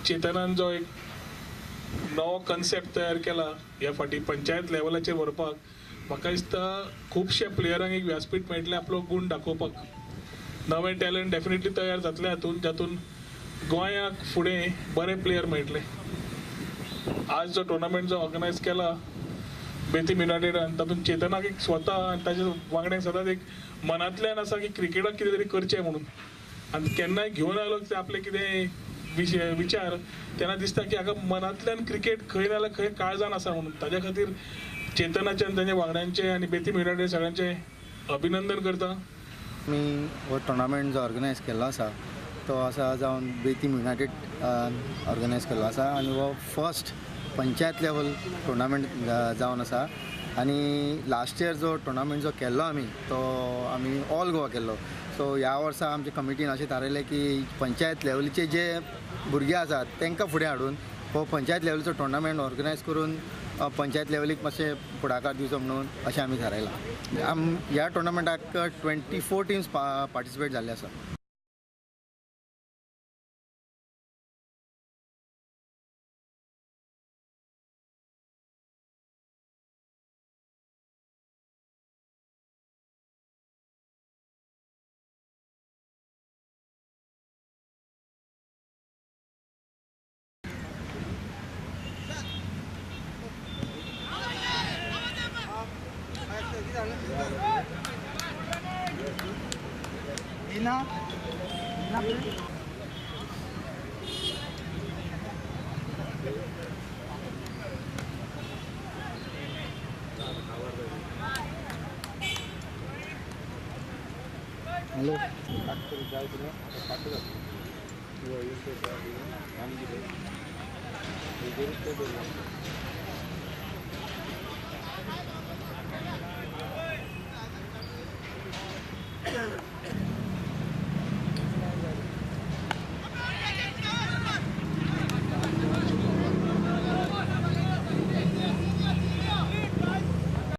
चेतनान जो एक नवो कन्सेप्ट तयार केला ह्या फाटी पंचायत लेवलाचेर व्हरपाक, म्हाका दिसता खुबशे प्लेयरांक एक व्यासपीठ मेळटलें आपलो गुण दाखोवपाक. नवें टॅलंट डेफिनेटली तयार जातलें जातून गोंयाक फुडें बरे प्लेयर मेळटले. आज जो टुर्नामेंट जो ऑर्गनायज केला बेतीम युनायटेडान, तातूंत चेतनाक एक स्वता आनी ताच्या वांगड्यांक सदांच एक मनांतल्यान आसा की क्रिकेटाक कितें तरी करचें म्हणून. आनी केन्नाय घेवन आयलो ते आपले कितें विचार तेन्ना दिसता की हाका मनांतल्यान क्रिकेट खंय ना जाल्यार खंय काळजान आसा म्हणून. ताज्या खातीर चेतनाचे आनी ताच्या वांगड्यांचे आनी बेतीम युनायटेड सगळ्यांचे अभिनंदन करता. मी हो टुर्नामेंट जो ऑर्गनायज केल्लो आसा तो आसा जावन बेतीम युनायटेड ऑर्गनायज केल्लो आसा आनी हो फर्स्ट पंचायत लेवल टुर्नामेंट जावन आसा. आनी लास्ट इयर जो टुर्नामेंट जो केल्लो आमी ऑल गोवा केल्लो. सो ह्या वर्सा आमच्या कमिटीन अशें थारायलें की पंचायत लेवलीचे जे भुरगे आसात तांकां फुडें हाडून हो पंचायत लेवलचो टुर्नामेंट ऑर्गनायज करून पंचायत लेवलीक मातशें फुडाकार दिवचो म्हणून अशें आमी थारायलां. ह्या टुर्नामेंटाक 24 टिम्स पार्टिसिपेट जाल्ले आसा. हॅलो